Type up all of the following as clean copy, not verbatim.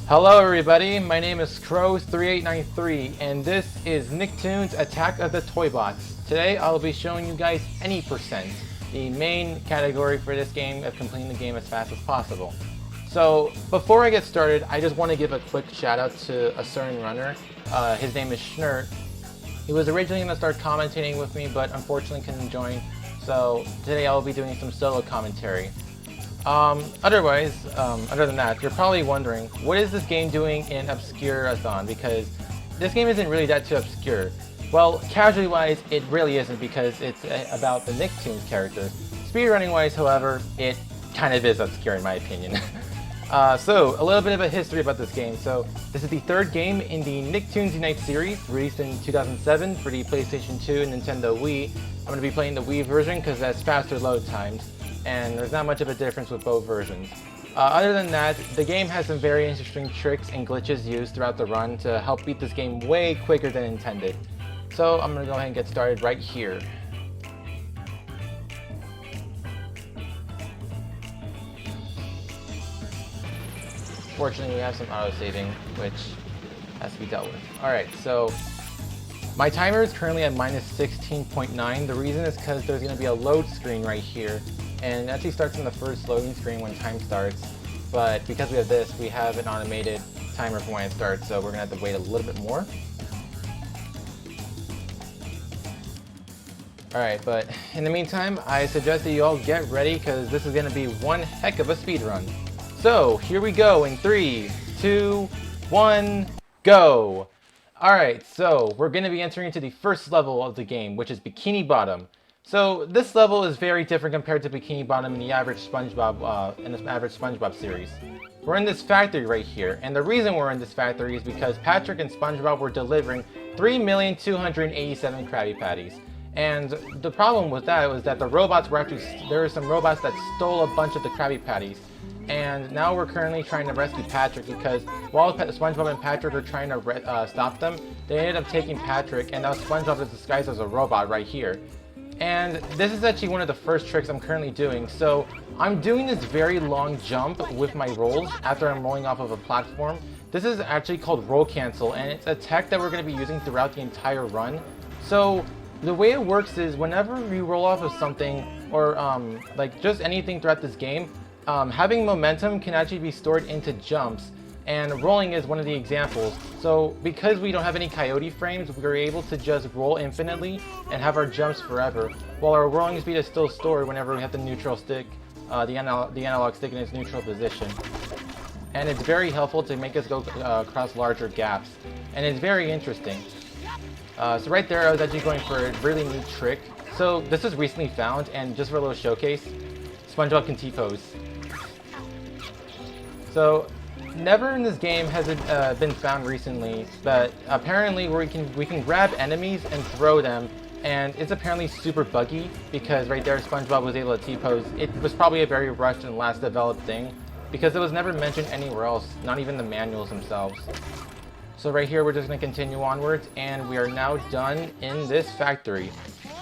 Hello everybody, my name is Crow3893 and this is Nicktoons Attack of the Toybots. Today I'll be showing you guys any percent, the main category for this game of completing the game as fast as possible. So before I get started, I just want to give a quick shout out to a certain runner. His name is Schnurt. He was originally going to start commentating with me but unfortunately couldn't join, so today I'll be doing some solo commentary. Other than that, you're probably wondering, what is this game doing in Obscurathon? Because this game isn't really that too obscure. Well, casually wise, it really isn't because it's about the Nicktoons characters. Speedrunning wise, however, it kind of is obscure in my opinion. So, a little bit of a history about this game. So, this is the third game in the Nicktoons Unite series, released in 2007 for the PlayStation 2 and Nintendo Wii. I'm going to be playing the Wii version because that's faster load times, and there's not much of a difference with both versions. Other than that, the game has some very interesting tricks and glitches used throughout the run to help beat this game way quicker than intended. So I'm going to go ahead and get started right here. Fortunately, we have some auto-saving, which has to be dealt with. Alright, so my timer is currently at minus 16.9. The reason is because there's going to be a load screen right here. And it actually starts on the first loading screen when time starts, but because we have this, we have an automated timer for when it starts, so we're going to have to wait a little bit more. Alright, but in the meantime, I suggest that you all get ready because this is going to be one heck of a speed run. So, here we go in 3, 2, 1, go! Alright, so we're going to be entering into the first level of the game, which is Bikini Bottom. So this level is very different compared to Bikini Bottom in the average SpongeBob series. We're in this factory right here, and the reason we're in this factory is because Patrick and SpongeBob were delivering 3,287 Krabby Patties. And the problem with that was that there were some robots that stole a bunch of the Krabby Patties. And now we're currently trying to rescue Patrick because while SpongeBob and Patrick are trying to stop them, they ended up taking Patrick, and now SpongeBob is disguised as a robot right here. And this is actually one of the first tricks I'm currently doing. So I'm doing this very long jump with my rolls after I'm rolling off of a platform. This is actually called roll cancel, and it's a tech that we're going to be using throughout the entire run. So the way it works is whenever you roll off of something or like just anything throughout this game, having momentum can actually be stored into jumps. And rolling is one of the examples. So because we don't have any coyote frames, we're able to just roll infinitely and have our jumps forever, while our rolling speed is still stored whenever we have the neutral stick, the analog stick in its neutral position. And it's very helpful to make us go across larger gaps. And it's very interesting. So right there I was actually going for a really neat trick. So this was recently found, and just for a little showcase, SpongeBob can T-pose. So never in this game has it been found recently, but apparently we can grab enemies and throw them, and it's apparently super buggy because right there SpongeBob was able to T-pose. It was probably a very rushed and last developed thing because it was never mentioned anywhere else, not even the manuals themselves. So right here we're just going to continue onwards, and we are now done in this factory.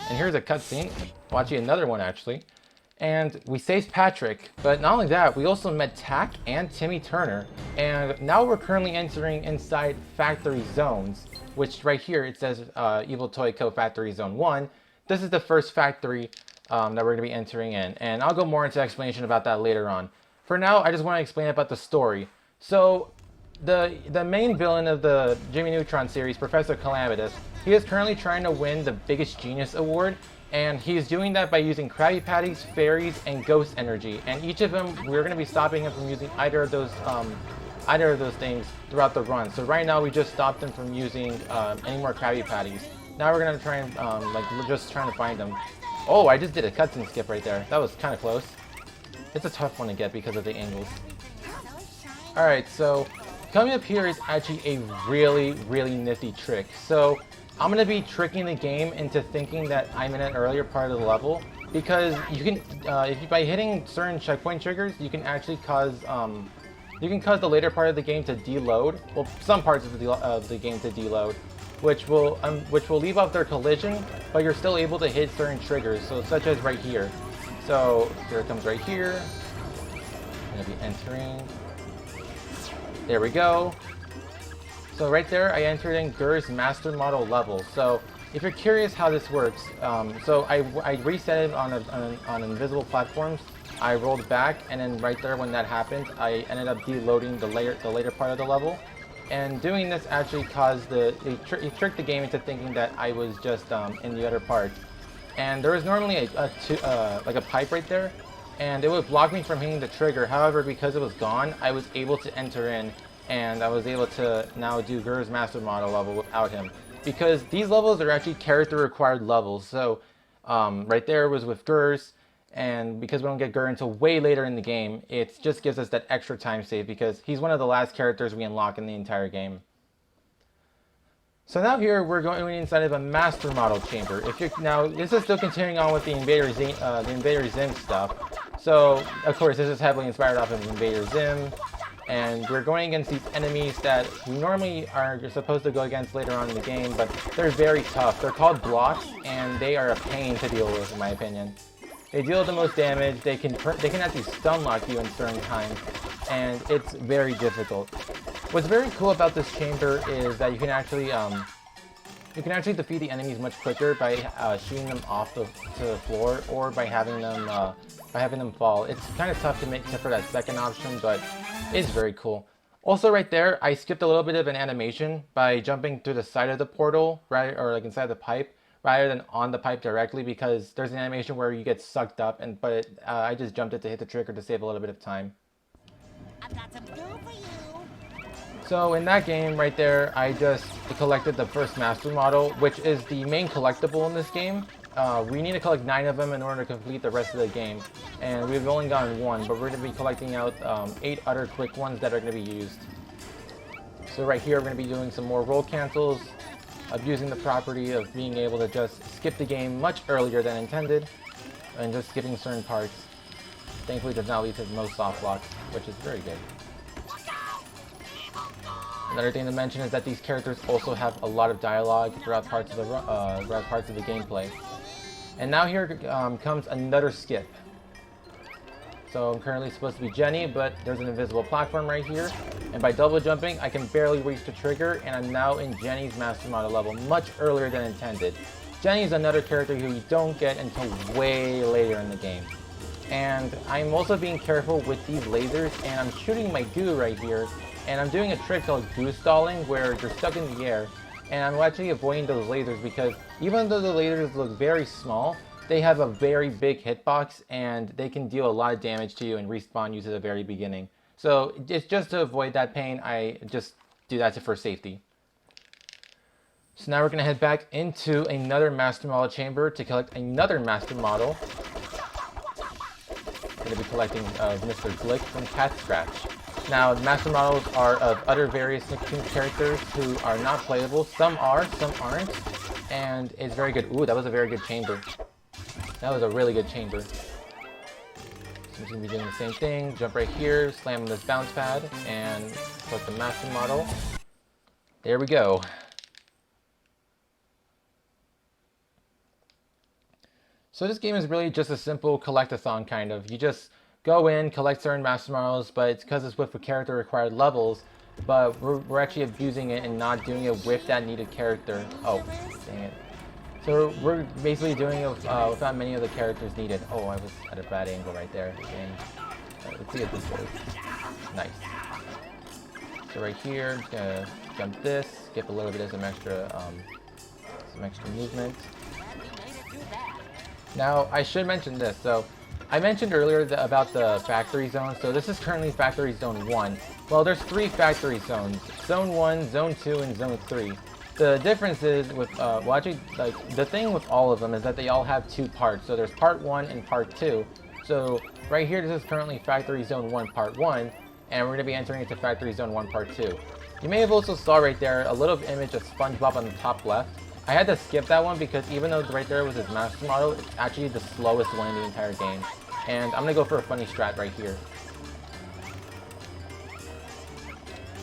And here's a cutscene, well actually another one actually. And we saved Patrick, but not only that, we also met Tack and Timmy Turner. And now we're currently entering inside Factory Zones, which right here it says Evil Toy Co. Factory Zone 1. This is the first factory that we're going to be entering in, and I'll go more into explanation about that later on. For now, I just want to explain about the story. So, the main villain of the Jimmy Neutron series, Professor Calamitous, he is currently trying to win the Biggest Genius Award. And he's doing that by using Krabby Patties, fairies, and ghost energy. And each of them, we're going to be stopping him from using either of those things throughout the run. So right now, we just stopped him from using any more Krabby Patties. Now we're going to try and just trying to find them. Oh, I just did a cutscene skip right there. That was kind of close. It's a tough one to get because of the angles. All right, so coming up here is actually a really, really nifty trick. So I'm going to be tricking the game into thinking that I'm in an earlier part of the level, because you can, by hitting certain checkpoint triggers, you can actually cause the later part of the game to deload. Well, some parts of the game to deload, which will leave off their collision, but you're still able to hit certain triggers. So such as right here. So here it comes right here. I'm going to be entering. There we go. So right there, I entered in Gur's master model level. So if you're curious how this works, so I reset it on invisible platforms. I rolled back, and then right there when that happened, I ended up deloading the later part of the level. And doing this actually caused it tricked the game into thinking that I was just in the other part. And there was normally like a pipe right there, and it would block me from hitting the trigger. However, because it was gone, I was able to enter in, and I was able to now do Gur's master model level without him. Because these levels are actually character required levels. So right there was with Gur's, and because we don't get Gur until way later in the game, it just gives us that extra time save because he's one of the last characters we unlock in the entire game. So now here we're going inside of a master model chamber. Now this is still continuing on with the Invader Zim stuff. So of course this is heavily inspired off of Invader Zim, and we're going against these enemies that we normally are supposed to go against later on in the game, but they're very tough. They're called blocks, and they are a pain to deal with, in my opinion. They deal the most damage. They can actually stun lock you in certain times, and it's very difficult. What's very cool about this chamber is that you can actually defeat the enemies much quicker by shooting them off to the floor, or by having them fall. It's kind of tough to make for that second option, but it's very cool. Also, right there, I skipped a little bit of an animation by jumping through the side of the portal, right, or like inside the pipe, rather than on the pipe directly, because there's an animation where you get sucked up, I just jumped it to hit the trigger to save a little bit of time. I've got some food for you. So in that game right there, I just collected the first master model, which is the main collectible in this game. We need to collect 9 of them in order to complete the rest of the game, and we've only gotten 1, but we're going to be collecting out 8 other quick ones that are going to be used. So right here, we're going to be doing some more roll cancels, abusing the property of being able to just skip the game much earlier than intended, and just skipping certain parts. Thankfully, does not lead to most soft blocks, which is very good. Another thing to mention is that these characters also have a lot of dialogue throughout parts of the gameplay. And now here comes another skip. So I'm currently supposed to be Jenny, but there's an invisible platform right here. And by double jumping, I can barely reach the trigger, and I'm now in Jenny's master model level much earlier than intended. Jenny's another character who you don't get until way later in the game. And I'm also being careful with these lasers, and I'm shooting my goo right here, and I'm doing a trick called goo stalling, where you're stuck in the air, and I'm actually avoiding those lasers because even though the lasers look very small, they have a very big hitbox, and they can deal a lot of damage to you and respawn you to the very beginning. So it's just to avoid that pain, I just do that for safety. So now we're going to head back into another master model chamber to collect another master model. We're going to be collecting Mr. Glick from Cat Scratch. Now, the master models are of other various Nicktoons characters who are not playable. Some are, some aren't, and it's very good. Ooh, that was a very good chamber. That was a really good chamber. So I'm just going to be doing the same thing. Jump right here, slam on this bounce pad, and select the master model. There we go. So this game is really just a simple collectathon, kind of. You just go in, collect certain master models, but it's because it's with the character required levels, but we're actually abusing it and not doing it with that needed character. Oh, dang it. So we're basically doing it without many of the characters needed. Oh, I was at a bad angle right there. Right, let's see if this goes. Nice. So right here, I'm just gonna jump this, skip a little bit of some extra movement. Now, I should mention this. So I mentioned earlier about the factory zone. So this is currently factory zone 1. Well, there's 3 factory zones. Zone 1, zone 2, and zone 3. The difference is with, well actually, like, the thing with all of them is that they all have 2 parts. So there's part 1 and part 2. So right here, this is currently factory zone 1 part 1, and we're going to be entering into factory zone 1 part 2. You may have also saw right there a little image of SpongeBob on the top left. I had to skip that one because even though right there was his master model, it's actually the slowest one in the entire game. And I'm going to go for a funny strat right here.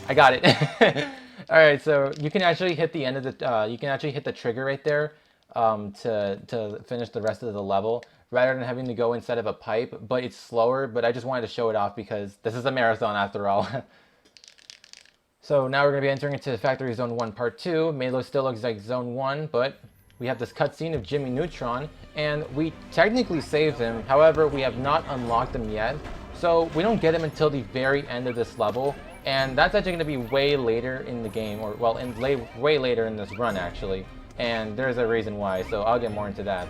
I got it. Alright, so you can actually hit the end of the, you can actually hit the trigger right there to finish the rest of the level, rather than having to go inside of a pipe, but it's slower, but I just wanted to show it off because this is a marathon after all. So now we're going to be entering into Factory Zone 1 Part 2. Still looks like Zone 1, but we have this cutscene of Jimmy Neutron, and we technically saved him. However, we have not unlocked him yet, so we don't get him until the very end of this level, and that's actually going to be way later in the game, or well, way later in this run actually, and there's a reason why, so I'll get more into that.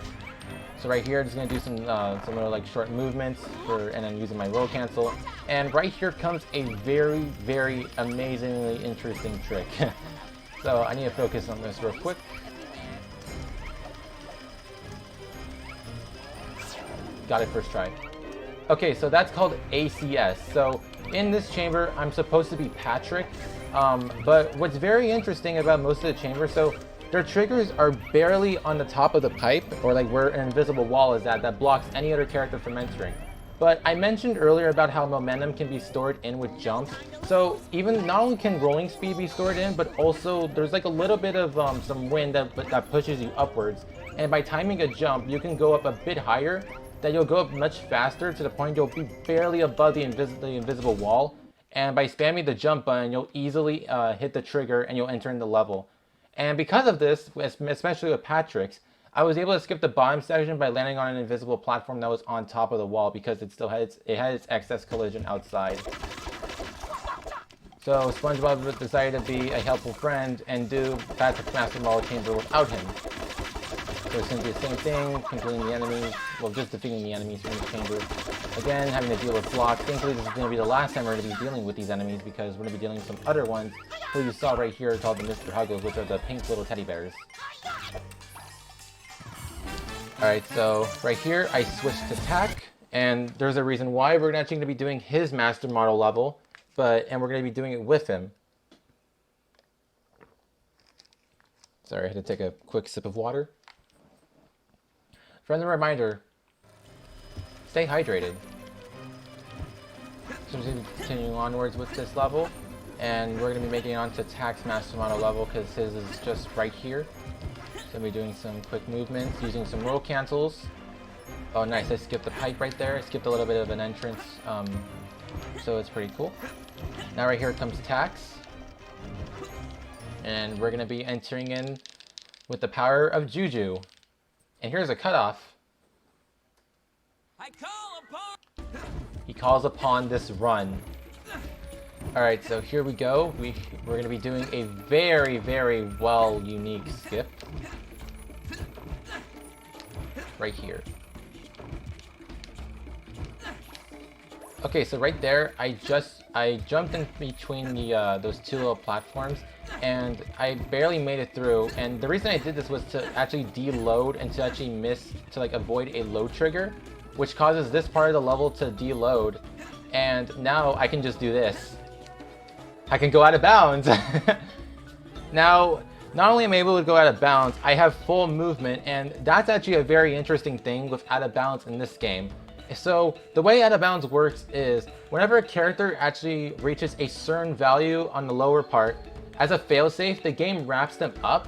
So right here, just gonna do some little like short movements and then using my roll cancel. And right here comes a very, very amazingly interesting trick. So I need to focus on this real quick. Got it first try. Okay, so that's called ACS. So in this chamber, I'm supposed to be Patrick. But what's very interesting about most of the chambers, so their triggers are barely on the top of the pipe, or like where an invisible wall is at that blocks any other character from entering. But I mentioned earlier about how momentum can be stored in with jumps. So even not only can rolling speed be stored in, but also there's like a little bit of some wind that pushes you upwards. And by timing a jump, you can go up a bit higher, that you'll go up much faster to the point you'll be barely above the invisible wall. And by spamming the jump button, you'll easily hit the trigger and you'll enter in the level. And because of this, especially with Patrick's, I was able to skip the bottom section by landing on an invisible platform that was on top of the wall because it still had its excess collision outside. So SpongeBob decided to be a helpful friend and do Patrick's Master Model Chamber without him. So it's going to be the same thing, completing the enemies, well, just defeating the enemies from the chamber. Again, having to deal with blocks. Thankfully, this is going to be the last time we're going to be dealing with these enemies because we're going to be dealing with some other ones who you saw right here called the Mr. Huggles, which are the pink little teddy bears. Alright, so right here, I switched to Tack, and there's a reason why. We're actually going to be doing his Master Model level, and we're going to be doing it with him. Sorry, I had to take a quick sip of water. Friendly reminder, stay hydrated. So I'm just going to be continuing onwards with this level, and we're going to be making it onto Tack's Master Model level because his is just right here. So we'll be doing some quick movements, using some roll cancels. Oh nice, I skipped the pipe right there. I skipped a little bit of an entrance, so it's pretty cool. Now right here comes Tax. And we're going to be entering in with the power of Juju. And here's a cutoff. He calls upon this run. Alright, so here we go. We're going to be doing a very, very unique skip. Right here. Okay, so right there, I jumped in between those two little platforms, and I barely made it through. And the reason I did this was to actually deload and to actually avoid a load trigger, which causes this part of the level to deload. And now I can just do this. I can go out of bounds. Now, not only am I able to go out of bounds, I have full movement, and that's actually a very interesting thing with out of bounds in this game. So the way out of bounds works is whenever a character actually reaches a certain value on the lower part, as a failsafe, the game wraps them up,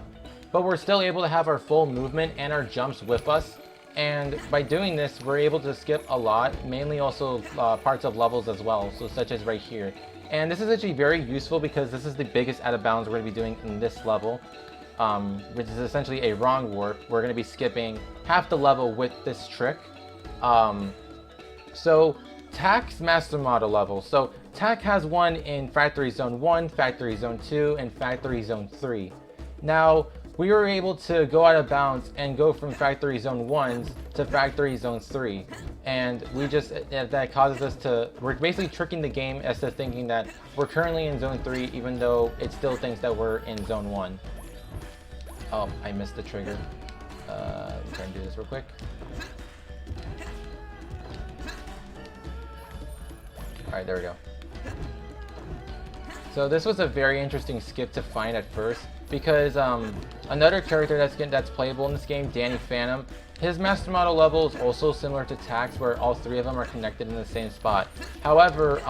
but we're still able to have our full movement and our jumps with us. And by doing this, we're able to skip a lot, mainly also parts of levels as well, so such as right here. And this is actually very useful because this is the biggest out of bounds we're going to be doing in this level, which is essentially a wrong warp. We're going to be skipping half the level with this trick. So Tack's Master Model level. So Tack has one in Factory Zone 1, Factory Zone 2, and Factory Zone 3. Now, we were able to go out of bounds and go from Factory Zone 1s to Factory Zone 3. And that causes us to, we're basically tricking the game as to thinking that we're currently in Zone 3, even though it still thinks that we're in Zone 1. Oh, I missed the trigger. Let me try and do this real quick. Alright, there we go. So this was a very interesting skip to find at first, because another character that's playable in this game, Danny Phantom, his Master Model level is also similar to Tack's, where all three of them are connected in the same spot. However,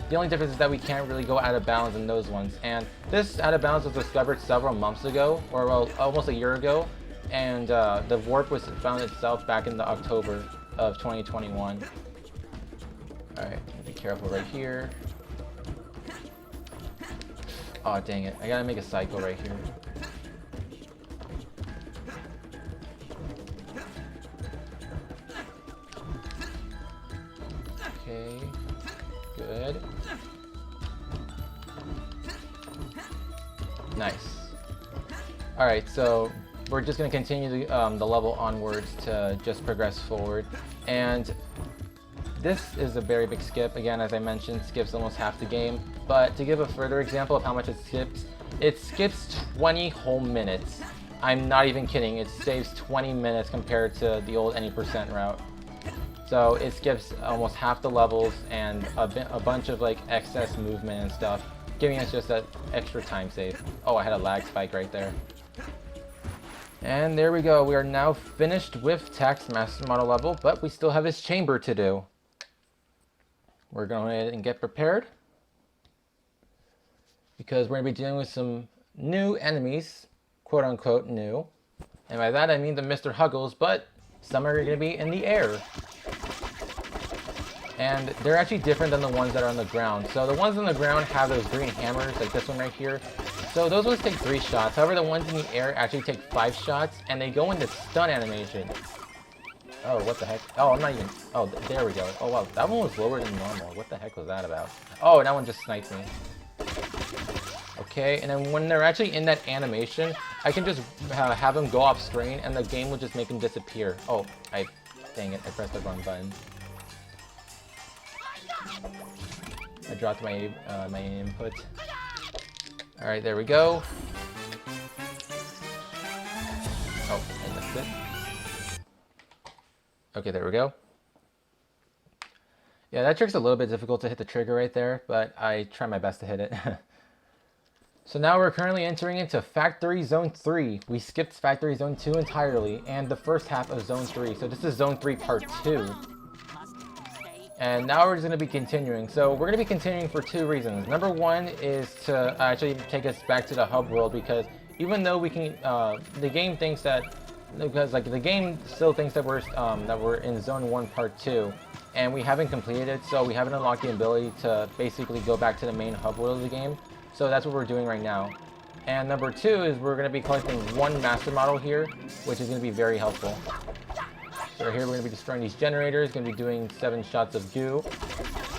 the only difference is that we can't really go out of bounds in those ones. And this out of bounds was discovered several months ago, or well, almost a year ago, and the warp was found itself back in the October of 2021. Alright, be careful right here. Oh, dang it. I gotta make a cycle right here. Okay. Good. Nice. Alright, so we're just going to continue the level onwards to just progress forward. And this is a very big skip. Again, as I mentioned, skips almost half the game. But to give a further example of how much it skips 20 whole minutes. I'm not even kidding. It saves 20 minutes compared to the old any percent route. So it skips almost half the levels and a bunch of like excess movement and stuff, giving us just that extra time save. Oh, I had a lag spike right there. And there we go. We are now finished with Tax Master Model level, but we still have his chamber to do. We're going ahead and get prepared, because we're going to be dealing with some new enemies, quote unquote new. And by that I mean the Mr. Huggles, but some are going to be in the air. And they're actually different than the ones that are on the ground. So the ones on the ground have those green hammers, like this one right here. So those ones take 3 shots. However, the ones in the air actually take 5 shots, and they go into stun animation. Oh, what the heck? Oh, I'm not even... Oh, there we go. Oh, wow. That one was lower than normal. What the heck was that about? Oh, that one just sniped me. Okay, and then when they're actually in that animation, I can just have them go off screen, and the game will just make them disappear. Oh, dang it. I pressed the wrong button. I dropped my my input. All right, there we go. Oh, I missed it. Okay, there we go. Yeah, that trick's a little bit difficult to hit the trigger right there, but I try my best to hit it. So now we're currently entering into Factory Zone 3. We skipped Factory Zone 2 entirely, and the first half of Zone 3. So this is Zone 3 Part 2. And now we're just going to be continuing. So we're going to be continuing for 2 reasons. Number 1 is to actually take us back to the hub world, because even though we can, the game thinks that, because like the game still thinks that we're in Zone 1 Part 2, and we haven't completed it, so we haven't unlocked the ability to basically go back to the main hub world of the game. So that's what we're doing right now. And number 2 is we're going to be collecting 1 master model here, which is going to be very helpful. So right here we're going to be destroying these generators, going to be doing 7 shots of goo.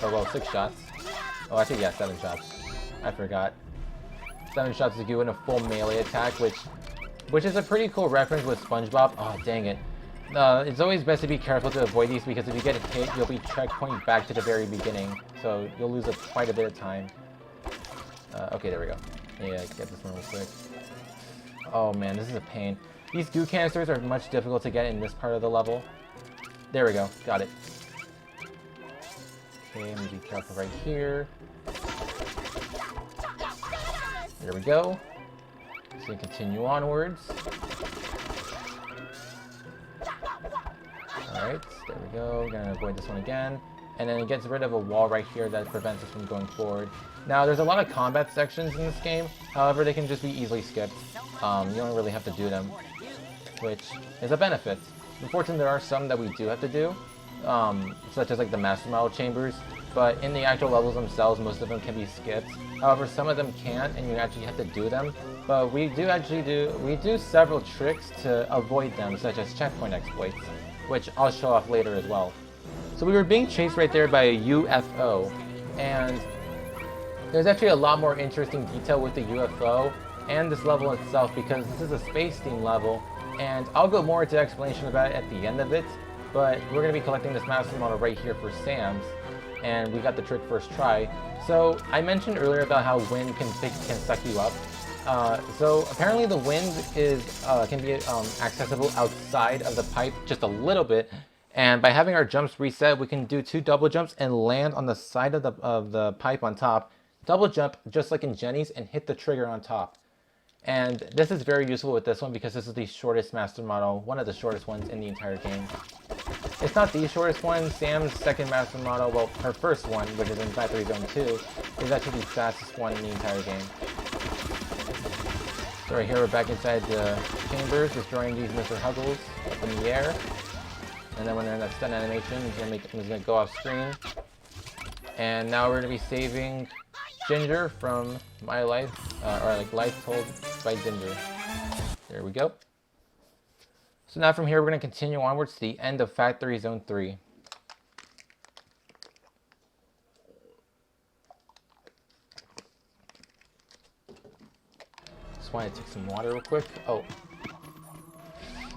Or well, 6 shots. Oh, actually, yeah, 7 shots. I forgot. 7 shots of goo and a full melee attack, which is a pretty cool reference with SpongeBob. Oh, dang it. It's always best to be careful to avoid these, because if you get hit, you'll be checkpointed back to the very beginning. So you'll lose quite a bit of time. Okay, there we go. Yeah, get this one real quick. Oh man, this is a pain. These goo canisters are much difficult to get in this part of the level. There we go, got it. Okay, let me be careful right here. There we go. So we continue onwards. Alright, there we go. Gonna avoid this one again. And then it gets rid of a wall right here that prevents us from going forward. Now, there's a lot of combat sections in this game. However, they can just be easily skipped. You don't really have to do them, which is a benefit. Unfortunately, there are some that we do have to do, such as like the Master Model chambers. But in the actual levels themselves, most of them can be skipped. However, some of them can't, and you actually have to do them. But we do several tricks to avoid them, such as checkpoint exploits, which I'll show off later as well. So we were being chased right there by a UFO, and there's actually a lot more interesting detail with the UFO and this level itself, because this is a space theme level, and I'll go more into explanation about it at the end of it, but we're going to be collecting this master model right here for Sam's, and we got the trick first try. So I mentioned earlier about how wind can suck you up. So apparently the wind can be accessible outside of the pipe just a little bit. And by having our jumps reset, we can do 2 double jumps and land on the side of the pipe on top. Double jump, just like in Jenny's, and hit the trigger on top. And this is very useful with this one, because this is the shortest master model, one of the shortest ones in the entire game. It's not the shortest one. Sam's second master model, well, her first one, which is in Factory Zone 2, is actually the fastest one in the entire game. So right here we're back inside the chambers, destroying these Mr. Huggles up in the air. And then when they're in that stun animation, it's gonna go off screen. And now we're gonna be saving Ginger from My Life, or like Life Told by Ginger. There we go. So now from here, we're going to continue onwards to the end of Factory Zone 3. Just want to take some water real quick. Oh,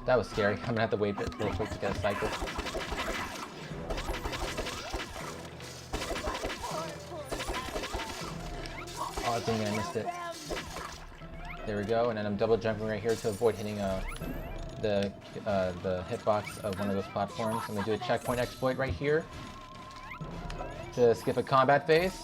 that was scary. I'm going to have to wait a bit real quick to get a cycle. Oh, dang it, I missed it. There we go, and then I'm double jumping right here to avoid hitting the hitbox of one of those platforms. I'm going to do a checkpoint exploit right here to skip a combat phase.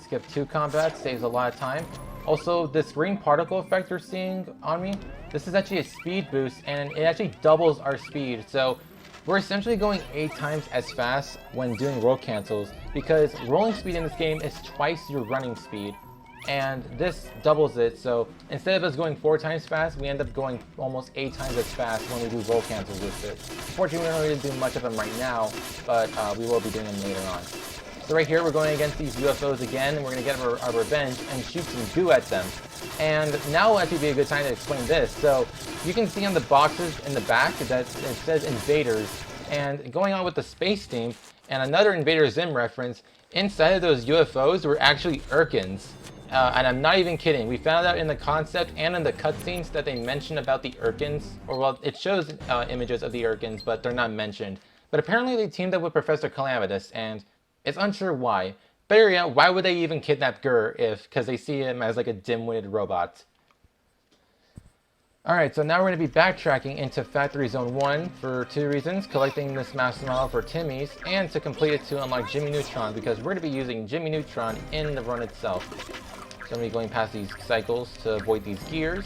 Skip 2 combats, saves a lot of time. Also, this green particle effect you're seeing on me, this is actually a speed boost, and it actually doubles our speed. So we're essentially going 8 times as fast when doing roll cancels, because rolling speed in this game is twice your running speed. And this doubles it, so instead of us going 4 times fast, we end up going almost 8 times as fast when we do roll cancels with it. Fortunately, we don't really do much of them right now, but we will be doing them later on. So right here, we're going against these UFOs again, and we're going to get our revenge and shoot some goo at them. And now will actually be a good time to explain this. So you can see on the boxes in the back that it says Invaders, and going on with the space theme, and another Invader Zim reference, inside of those UFOs were actually Urkins. And I'm not even kidding. We found out in the concept and in the cutscenes that they mention about the Urkins, or well, it shows images of the Urkins, but they're not mentioned. But apparently they teamed up with Professor Calamitous, and it's unsure why. Better yet, why would they even kidnap Gur because they see him as like a dim-witted robot? Alright, so now we're going to be backtracking into Factory Zone 1 for 2 reasons. Collecting this master model for Timmy's, and to complete it to unlock Jimmy Neutron, because we're going to be using Jimmy Neutron in the run itself. So I'm going to be going past these cycles to avoid these gears.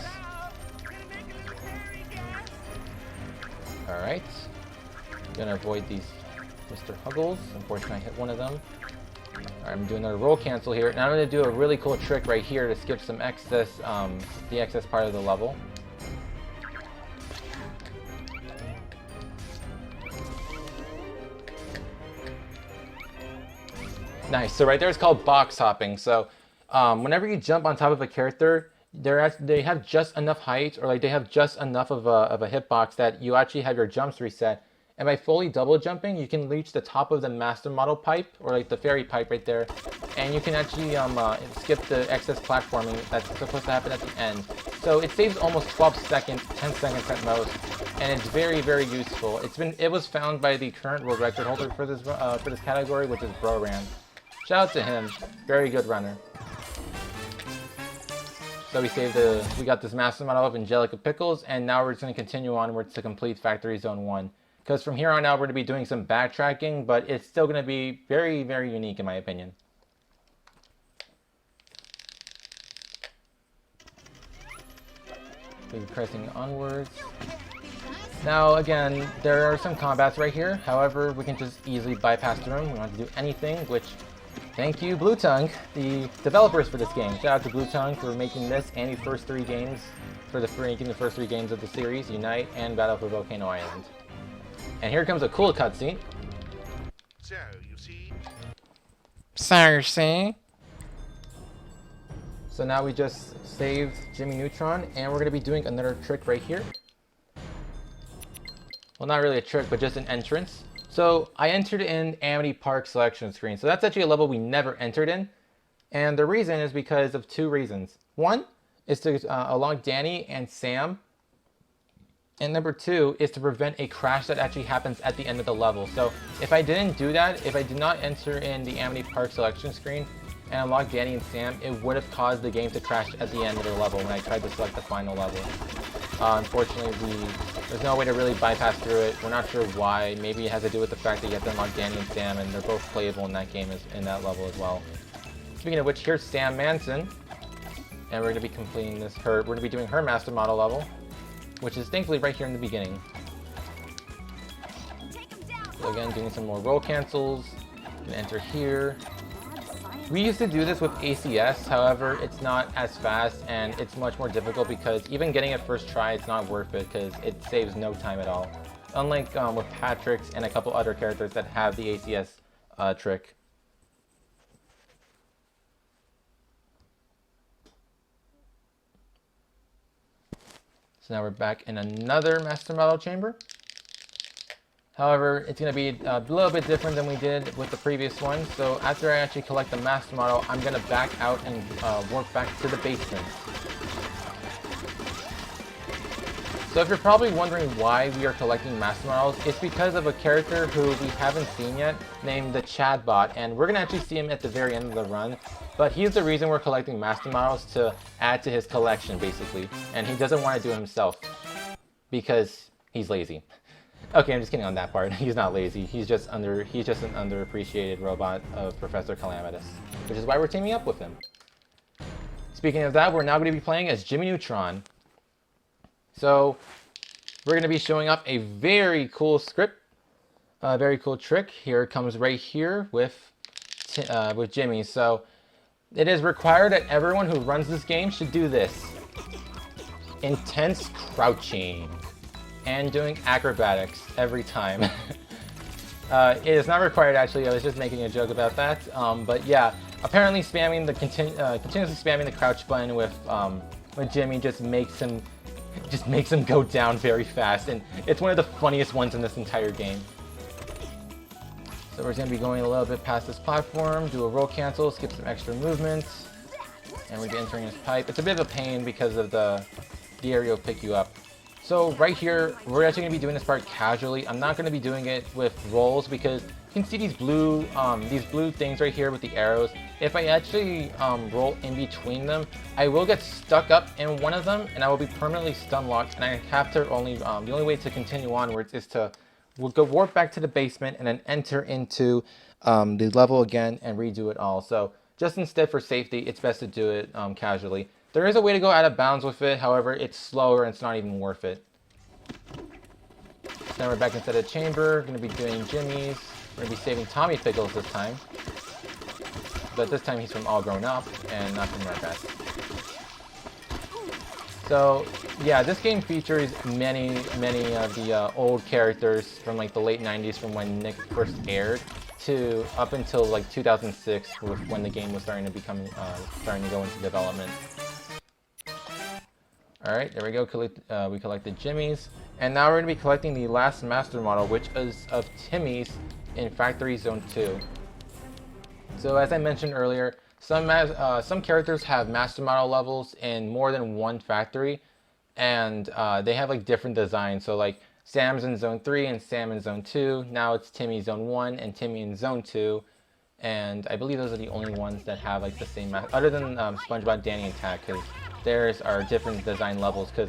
Alright. I'm going to avoid these Mr. Huggles. Unfortunately, I hit one of them. Alright, I'm doing another roll cancel here. Now I'm going to do a really cool trick right here to skip some excess, the excess part of the level. Nice. So right there, it's called box hopping. So whenever you jump on top of a character, they have just enough height, or like they have just enough of a hitbox that you actually have your jumps reset. And by fully double jumping, you can reach the top of the master model pipe, or like the fairy pipe right there, and you can actually skip the excess platforming that's supposed to happen at the end. So it saves almost 12 seconds, 10 seconds at most, and it's very, very useful. It was found by the current world record holder for this category, which is Broran. Shout out to him, very good runner. So we got this master model of Angelica Pickles, and now we're just going to continue onwards to complete Factory Zone 1. Because from here on out, we're going to be doing some backtracking, but it's still going to be very, very unique in my opinion. We'll be pressing onwards. Now, again, there are some combats right here. However, we can just easily bypass through them. We don't have to do anything, which... Thank you, Blue Tongue, the developers for this game. Shout out to Blue Tongue for making this and the first 3 games, making the first 3 games of the series, Unite and Battle for Volcano Island. And here comes a cool cutscene. So, you see? So now we just saved Jimmy Neutron, and we're going to be doing another trick right here. Well, not really a trick, but just an entrance. So I entered in Amity Park selection screen. So that's actually a level we never entered in. And the reason is because of 2 reasons. One is to unlock Danny and Sam. And number 2 is to prevent a crash that actually happens at the end of the level. So if I didn't do that, if I did not enter in the Amity Park selection screen and unlock Danny and Sam, it would have caused the game to crash at the end of the level when I tried to select the final level. Unfortunately, there's no way to really bypass through it. We're not sure why. Maybe it has to do with the fact that you have to unlock Danny and Sam, and they're both playable in that game, in that level as well. Speaking of which, here's Sam Manson, and we're going to be completing this. We're going to be doing her master model level, which is thankfully right here in the beginning. So again, doing some more roll cancels. Gonna enter here. We used to do this with ACS, however, it's not as fast and it's much more difficult because even getting it first try, it's not worth it because it saves no time at all. Unlike with Patrick's and a couple other characters that have the ACS trick. So now we're back in another master model chamber. However, it's going to be a little bit different than we did with the previous one. So after I actually collect the master model, I'm going to back out and warp back to the basement. So if you're probably wondering why we are collecting master models, it's because of a character who we haven't seen yet, named the Chatbot, and we're going to actually see him at the very end of the run. But he's the reason we're collecting master models, to add to his collection, basically. And he doesn't want to do it himself, because he's lazy. Okay, I'm just kidding on that part. He's not lazy. He's just an underappreciated robot of Professor Calamitous, which is why we're teaming up with him. Speaking of that, we're now going to be playing as Jimmy Neutron. So we're going to be showing up a very cool script, a very cool trick. Here it comes right here with Jimmy. So it is required that everyone who runs this game should do this: intense crouching and doing acrobatics every time. It is not required, actually. I was just making a joke about that. But yeah, apparently spamming the continuously spamming the crouch button with Jimmy just makes him go down very fast, and it's one of the funniest ones in this entire game. So we're going to be going a little bit past this platform, do a roll cancel, skip some extra movements, and we'll be entering this pipe. It's a bit of a pain because of the area will pick you up. So right here, we're actually going to be doing this part casually. I'm not going to be doing it with rolls because you can see these blue things right here with the arrows. If I actually roll in between them, I will get stuck up in one of them, and I will be permanently stun locked. And I have to the only way to continue onwards is to go warp back to the basement and then enter into the level again and redo it all. So just instead, for safety, it's best to do it casually. There is a way to go out of bounds with it, however, it's slower and it's not even worth it. So now we're back inside the chamber, going to be doing Jimmy's. We're going to be saving Tommy Pickles this time. But this time he's from All Grown Up and not from Rugrats. So yeah, this game features many of the old characters from like the late 90s, from when Nick first aired, to up until like 2006, when the game was starting to go into development. Alright, there we go. We collected Jimmy's. And now we're going to be collecting the last master model, which is of Timmy's in Factory Zone 2. So as I mentioned earlier, some characters have master model levels in more than one factory. And they have like different designs. So like Sam's in Zone 3 and Sam in Zone 2. Now it's Timmy Zone 1 and Timmy in Zone 2. And I believe those are the only ones that have like the same other than SpongeBob, Danny, and Tack, because theirs are different design levels. Because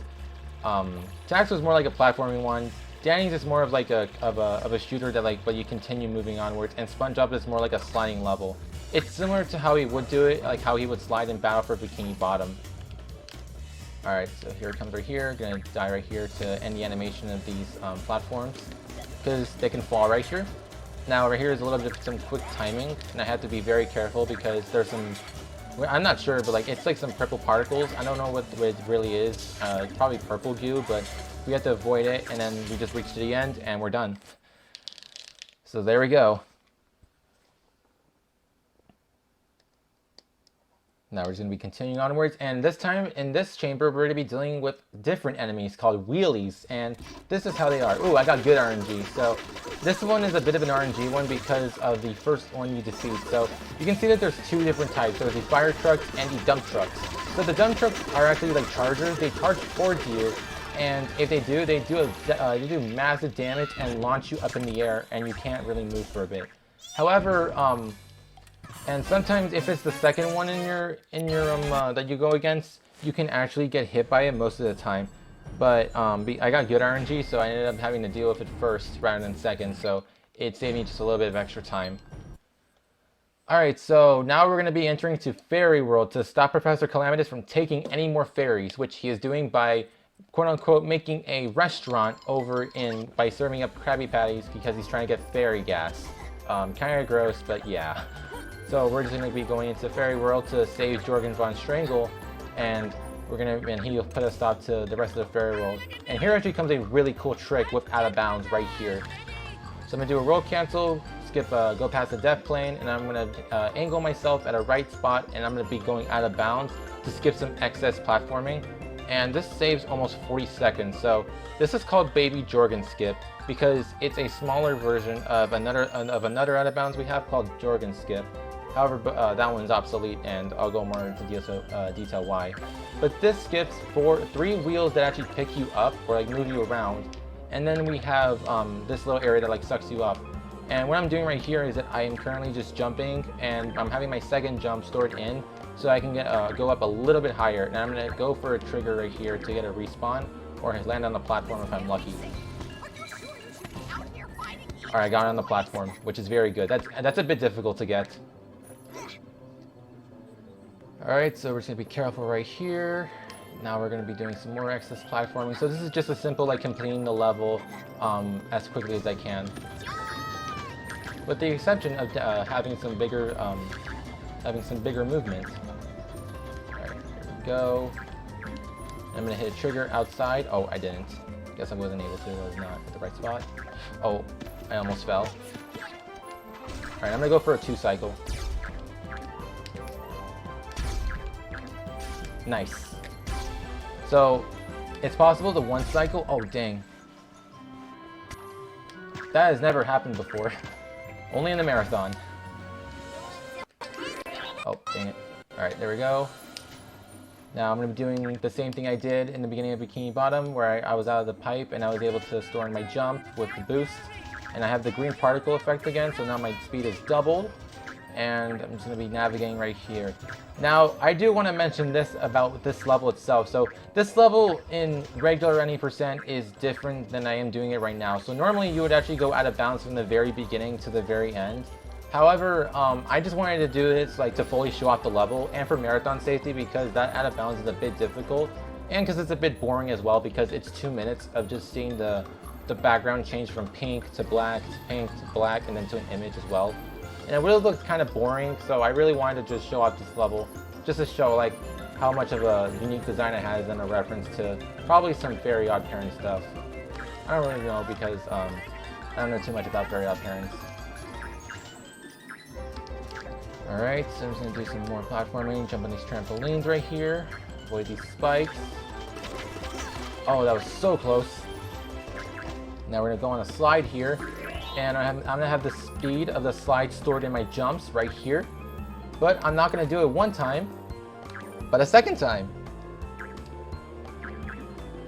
Tack's was more like a platforming one. Danny's is more of like a shooter that but you continue moving onwards, and SpongeBob is more like a sliding level. It's similar to how he would do it, like how he would slide in Battle for Bikini Bottom. Alright, so here it comes right here. Gonna die right here to end the animation of these platforms, because they can fall right here. Now over here is a little bit of some quick timing, and I have to be very careful because there's some, I'm not sure, but like it's like some purple particles. I don't know what it really is. It's probably purple goo, but we have to avoid it, and then we just reach to the end and we're done. So there we go. Now we're just going to be continuing onwards, and this time in this chamber we're going to be dealing with different enemies called wheelies, and this is how they are. Ooh, I got good RNG. So this one is a bit of an RNG one because of the first one you defeat. So you can see that there's two different types. There's the fire trucks and the dump trucks. So the dump trucks are actually like chargers. They charge towards you, and if they do massive damage and launch you up in the air, and you can't really move for a bit. However, and sometimes if it's the second one in your that you go against, you can actually get hit by it most of the time. But I got good RNG, so I ended up having to deal with it first rather than second, so it saved me just a little bit of extra time. Alright, so now we're going to be entering to Fairy World to stop Professor Calamitous from taking any more fairies, which he is doing by quote-unquote making a restaurant by serving up Krabby Patties because he's trying to get fairy gas. Kind of gross, but yeah. So we're just going to be going into Fairy World to save Jorgen von Strangle, and he'll put a stop to the rest of the Fairy World. And here actually comes a really cool trick with out of bounds right here. So I'm going to do a roll cancel, go past the death plane, and I'm going to angle myself at a right spot, and I'm going to be going out of bounds to skip some excess platforming. and this saves almost 40 seconds. So this is called Baby Jorgen Skip because it's a smaller version of another out of bounds we have called Jorgen Skip. However, that one's obsolete, and I'll go more into detail why. But this skips 3 wheels that actually pick you up or like move you around, and then we have this little area that like sucks you up. And what I'm doing right here is that I am currently just jumping, and I'm having my second jump stored in, so I can go up a little bit higher. And I'm gonna go for a trigger right here to get a respawn, or land on the platform if I'm lucky. All right, I got on the platform, which is very good. That's a bit difficult to get. Alright, so we're just going to be careful right here. Now we're going to be doing some more excess platforming. So this is just a simple like completing the level as quickly as I can. With the exception of having some bigger movement. Alright, here we go. I'm going to hit a trigger outside. Oh, I didn't. Guess I wasn't able to. I was not at the right spot. Oh, I almost fell. Alright, I'm going to go for a 2 cycle. Nice. So, it's possible to 1 cycle. Oh, dang. That has never happened before. Only in the marathon. Oh, dang it. Alright, there we go. Now I'm going to be doing the same thing I did in the beginning of Bikini Bottom, where I was out of the pipe and I was able to store in my jump with the boost. And I have the green particle effect again, so now my speed is doubled. And I'm just going to be navigating right here. Now, I do want to mention this about this level itself. So this level in regular any percent is different than I am doing it right now. So normally you would actually go out of bounds from the very beginning to the very end. However, I just wanted to do this like to fully show off the level and for marathon safety, because that out of bounds is a bit difficult, and because it's a bit boring as well, because it's 2 minutes of just seeing the background change from pink to black, and then to an image as well. And it really looked kind of boring, so I really wanted to just show off this level, just to show like how much of a unique design it has and a reference to probably some Very Odd Parents stuff. I don't really know because I don't know too much about Very Odd Parents. Alright, so I'm just going to do some more platforming, jump on these trampolines right here, avoid these spikes. Oh, that was so close. Now we're going to go on a slide here. And I'm going to have the speed of the slide stored in my jumps right here. But I'm not going to do it 1 time, but a 2nd time.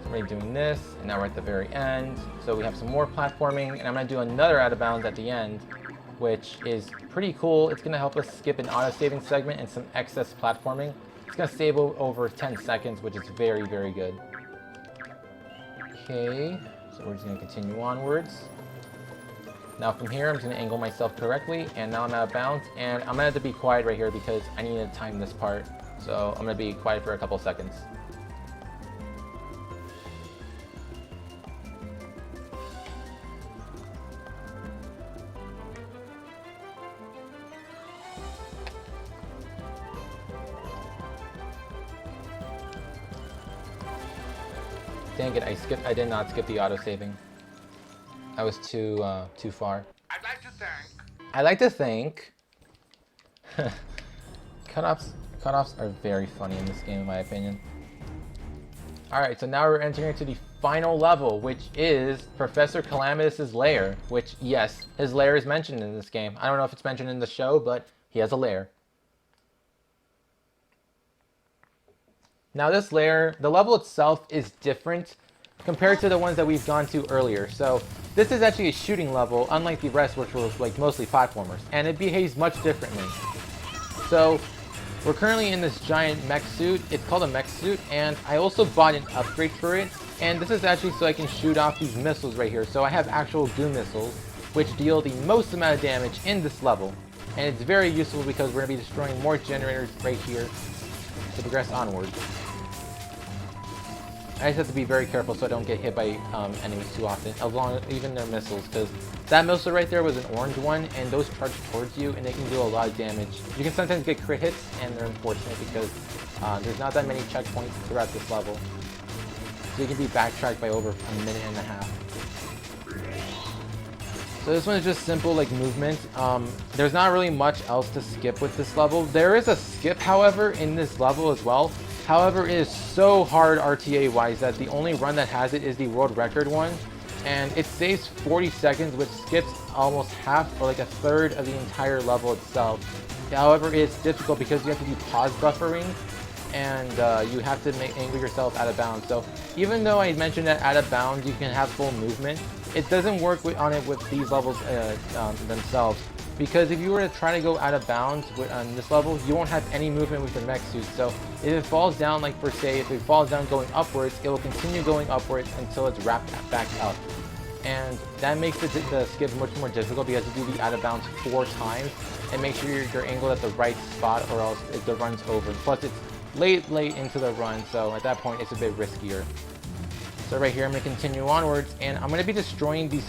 So we're doing this, and now we're at the very end. So we have some more platforming, and I'm going to do another out of bounds at the end, which is pretty cool. It's going to help us skip an auto-saving segment and some excess platforming. It's going to save over 10 seconds, which is very, very good. Okay, so we're just going to continue onwards. Now from here, I'm just going to angle myself correctly, and now I'm out of bounds, and I'm going to have to be quiet right here because I need to time this part. So I'm going to be quiet for a couple seconds. Dang it, I did not skip the auto-saving. I was too far. I'd like to thank. Cutoffs are very funny in this game, in my opinion. Alright, so now we're entering into the final level, which is Professor Calamitous' lair. Which, yes, his lair is mentioned in this game. I don't know if it's mentioned in the show, but he has a lair. Now this lair, the level itself is different compared to the ones that we've gone to earlier. So this is actually a shooting level, unlike the rest, which was like mostly platformers, and it behaves much differently. So we're currently in this giant mech suit. It's called a mech suit, and I also bought an upgrade for it. And this is actually so I can shoot off these missiles right here. So I have actual goo missiles, which deal the most amount of damage in this level. And it's very useful because we're going to be destroying more generators right here to progress onward. I just have to be very careful so I don't get hit by enemies too often, even their missiles, because that missile right there was an orange one, and those charge towards you, and they can do a lot of damage. You can sometimes get crit hits, and they're unfortunate because there's not that many checkpoints throughout this level. So you can be backtracked by over a minute and a half. So this one is just simple like movement. There's not really much else to skip with this level. There is a skip, however, in this level as well. However, it is so hard RTA-wise that the only run that has it is the world record one, and it saves 40 seconds, which skips almost half or like a third of the entire level itself. However, it's difficult because you have to do pause buffering, and you have to angle yourself out of bounds. So even though I mentioned that out of bounds you can have full movement, it doesn't work on it with these levels themselves. Because if you were to try to go out of bounds on this level, you won't have any movement with your mech suit. So if it falls down, like if it falls down going upwards, it will continue going upwards until it's wrapped back up. And that makes the skip much more difficult because you do the out of bounds 4 times and make sure you're angled at the right spot, or else the run's over. Plus it's late into the run, so at that point it's a bit riskier. So right here I'm going to continue onwards, and I'm going to be destroying these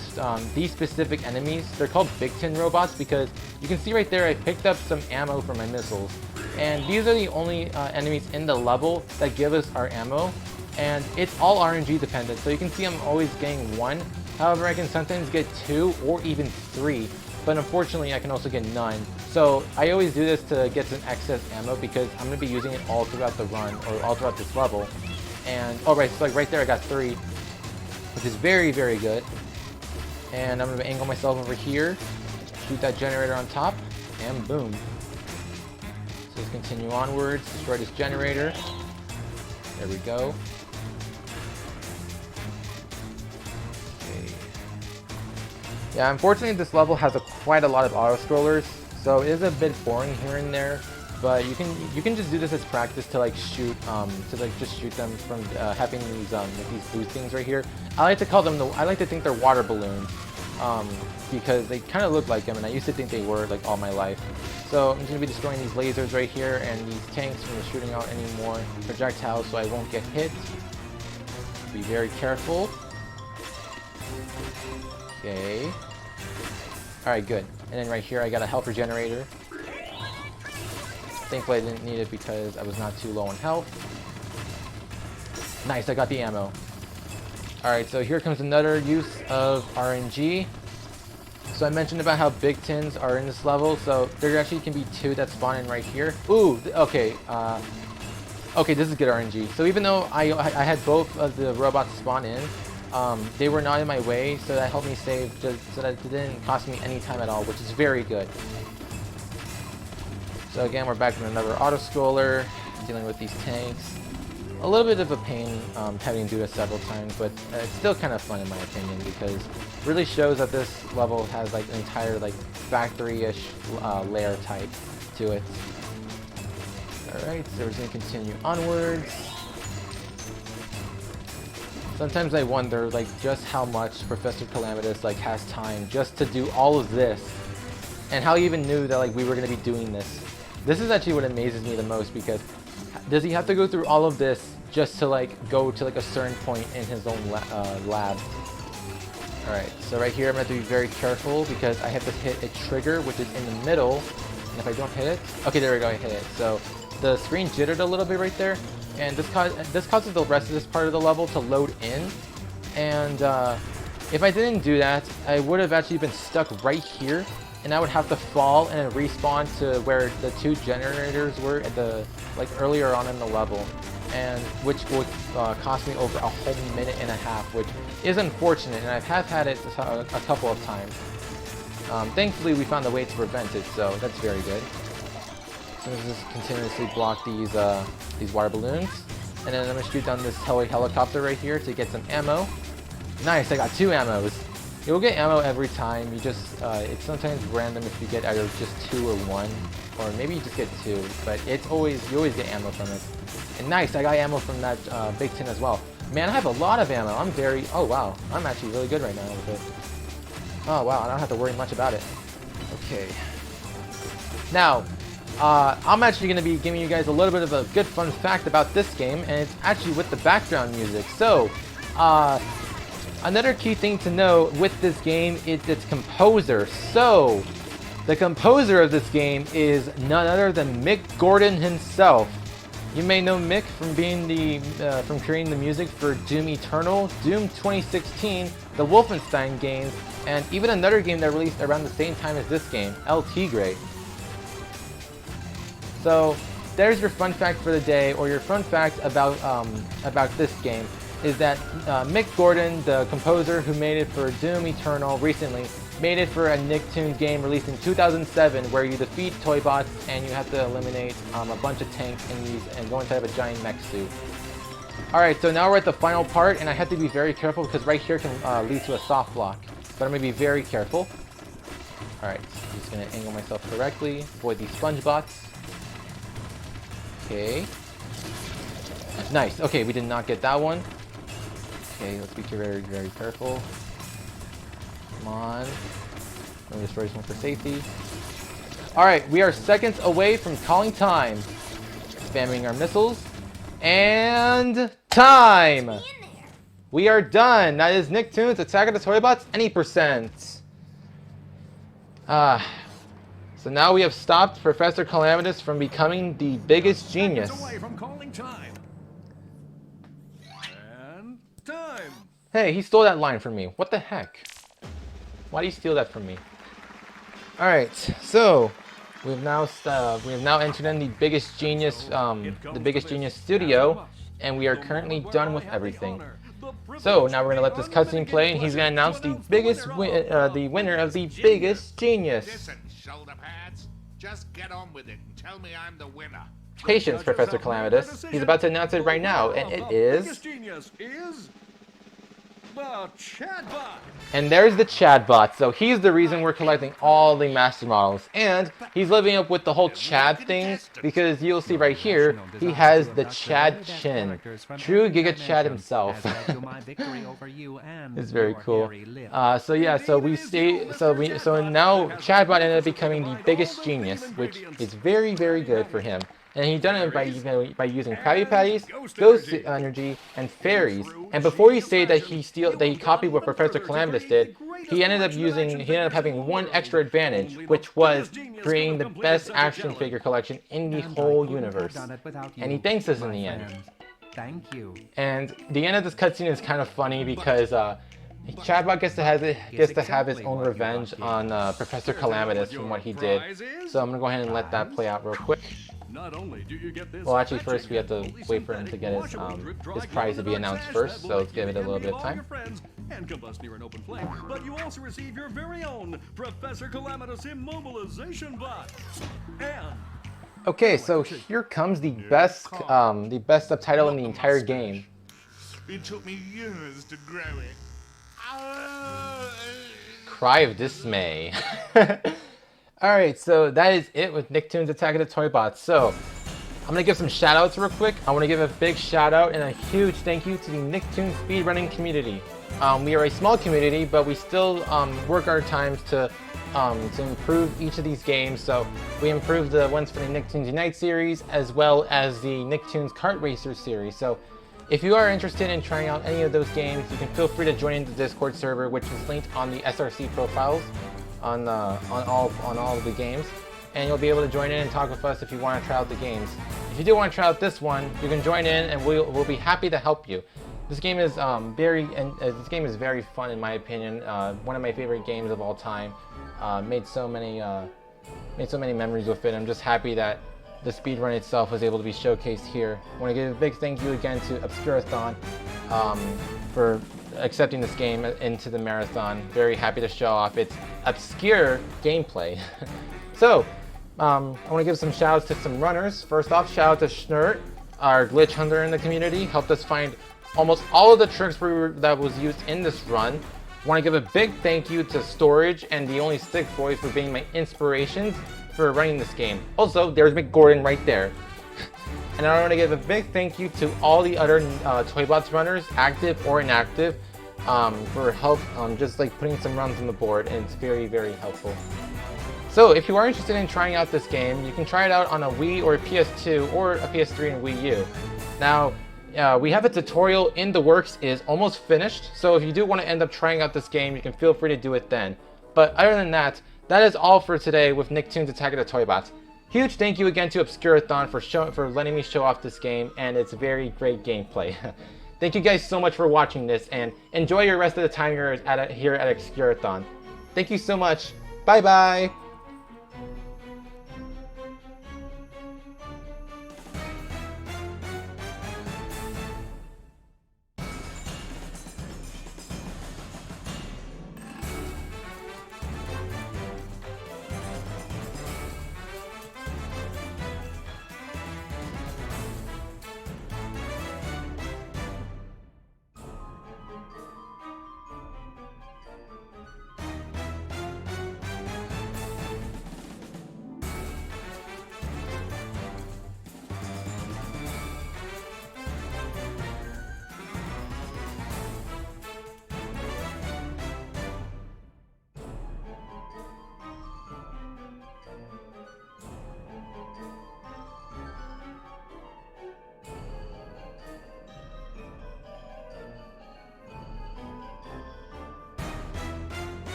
specific enemies. They're called Big Tin robots because you can see right there I picked up some ammo for my missiles. And these are the only enemies in the level that give us our ammo. And it's all RNG dependent, so you can see I'm always getting 1. However, I can sometimes get 2 or even 3. But unfortunately I can also get none. So I always do this to get some excess ammo because I'm going to be using it all throughout the run, or all throughout this level. And, oh right, so like right there I got 3, which is very, very good. And I'm going to angle myself over here, shoot that generator on top, and boom. So let's continue onwards, destroy this generator. There we go. Okay. Yeah, unfortunately this level has quite a lot of auto-scrollers, so it is a bit boring here and there. But you can just do this as practice to like shoot just shoot them from having these boost things right here. I like to call them I like to think they're water balloons because they kind of look like them, and I used to think they were like all my life. So I'm just gonna be destroying these lasers right here and these tanks from shooting out any more projectiles, so I won't get hit. Be very careful. Okay. All right, good. And then right here I got a helper generator. Thankfully I didn't need it because I was not too low on health. Nice, I got the ammo. Alright, so here comes another use of RNG. So I mentioned about how big tins are in this level, so there actually can be 2 that spawn in right here. Ooh, okay, okay, this is good RNG. So even though I had both of the robots spawn in, they were not in my way, so that helped me save, just so that it didn't cost me any time at all, which is very good. So again, we're back with another auto-scroller, dealing with these tanks. A little bit of a pain having to do this several times, but it's still kind of fun in my opinion because it really shows that this level has like an entire like factory-ish layer type to it. Alright, so we're just going to continue onwards. Sometimes I wonder like just how much Professor Calamitous like has time just to do all of this, and how he even knew that like we were going to be doing this. This is actually what amazes me the most, because does he have to go through all of this just to like go to like a certain point in his own lab? Alright, so right here I'm going to have to be very careful because I have to hit a trigger which is in the middle, and if I don't hit it, okay, there we go, I hit it. So the screen jittered a little bit right there, and this causes the rest of this part of the level to load in, and if I didn't do that, I would have actually been stuck right here, and I would have to fall and then respawn to where the 2 generators were at the earlier on in the level, and which would cost me over a whole minute and a half, which is unfortunate, and I have had it a couple of times. Thankfully, we found a way to prevent it, so that's very good. So let's just continuously block these water balloons, and then I'm gonna shoot down this helicopter right here to get some ammo. Nice, I got 2 ammos. You'll get ammo every time. You just it's sometimes random if you get either just 2 or 1, or maybe you just get 2. But you always get ammo from it. And nice, I got ammo from that big tin as well. Man, I have a lot of ammo. Oh wow, I'm actually really good right now with it. Oh wow, I don't have to worry much about it. Okay. Now, I'm actually going to be giving you guys a little bit of a good fun fact about this game, and it's actually with the background music. So, another key thing to know with this game is its composer. So, the composer of this game is none other than Mick Gordon himself. You may know Mick from being from creating the music for Doom Eternal, Doom 2016, the Wolfenstein games, and even another game that released around the same time as this game, El Tigre. So, there's your fun fact for the day, or your fun fact about this game, is that Mick Gordon, the composer who made it for Doom Eternal recently, made it for a Nicktoons game released in 2007, where you defeat Toybots and you have to eliminate a bunch of tanks and go inside of a giant mech suit. Alright, so now we're at the final part, and I have to be very careful because right here can lead to a soft block. But I'm going to be very careful. Alright, I'm just going to angle myself correctly, avoid these sponge bots. Okay. Nice. Okay, we did not get that one. Okay, let's be very, very careful. Come on. Let me destroy this one for safety. Alright, we are seconds away from calling time. Spamming our missiles. And time! We are done! That is Nicktoons Attack of the Toybots, any percent. So now we have stopped Professor Calamitous from becoming the biggest genius. Away from calling time. And time. Hey, he stole that line from me. What the heck? Why do you steal that from me? Alright, so we have now entered in the biggest genius studio, and we are currently done with everything. So now we're gonna let this cutscene play, and he's gonna announce the winner of the biggest genius. Listen, shoulder pads. Just get on with it and tell me I'm the winner. Patience, Professor Calamitous. He's about to announce it right now, and it is... Genius is the Chadbot. And there's the Chadbot. So he's the reason we're collecting all the master models. And he's living up with the whole Chad thing, because you'll see right here, he has the Chad chin. True Giga Chad himself. It's very cool. So yeah, so now Chadbot ended up becoming the biggest genius, which is very, very good for him. And he done it by using Krabby Patties, Ghost Energy, and Fairies. And before you say that he copied what Professor Calamitous did, he ended up having one extra advantage, which was creating the best action figure collection in the whole universe. And he thanks us in the end. Thank you. And the end of this cutscene is kind of funny because Chadbot gets to have his own revenge on Professor Calamitous from what he did. So I'm gonna go ahead and let that play out real quick. Not only do you get this, Well, actually, first we have to wait for him to get his prize to be announced first, so let's give it a little bit of time. And combust near an open flame, but you also receive your very own Professor Calamitous Immobilization Bot. And Okay, so here comes the best subtitle in the entire game. It took me years to grow it. Cry of dismay. Alright, so that is it with Nicktoons Attack of the Toybots. So, I'm going to give some shoutouts real quick. I want to give a big shout out and a huge thank you to the Nicktoons speedrunning community. We are a small community, but we still work our times to improve each of these games. So, we improved the ones for the Nicktoons Unite series, as well as the Nicktoons Kart Racers series. So, if you are interested in trying out any of those games, you can feel free to join in the Discord server, which is linked on the SRC profiles on all of the games, and you'll be able to join in and talk with us if you want to try out the games. If you do want to try out this one, you can join in, and we'll be happy to help you. This game is very fun in my opinion. One of my favorite games of all time. Made so many memories with it. I'm just happy that the speedrun itself was able to be showcased here. I want to give a big thank you again to Obscurathon for accepting this game into the marathon. Very happy to show off its obscure gameplay. So, I want to give some shout outs to some runners. First off, shout out to Schnurt, our glitch hunter in the community. Helped us find almost all of the tricks that was used in this run. I want to give a big thank you to Storage and the Only Stick Boy for being my inspirations for running this game. Also, there's Mick Gordon right there. And I want to give a big thank you to all the other Toybots runners, active or inactive, for help just like putting some runs on the board, and it's very, very helpful. So if you are interested in trying out this game, you can try it out on a Wii or a PS2 or a PS3 and Wii U. Now, we have a tutorial in the works, is almost finished, so if you do want to end up trying out this game, you can feel free to do it then. But other than that, that is all for today with Nicktoons Attack of the Toybots. Huge thank you again to Obscurathon for letting me show off this game and its very great gameplay. Thank you guys so much for watching this, and enjoy your rest of the time here at Obscurathon. Thank you so much. Bye bye.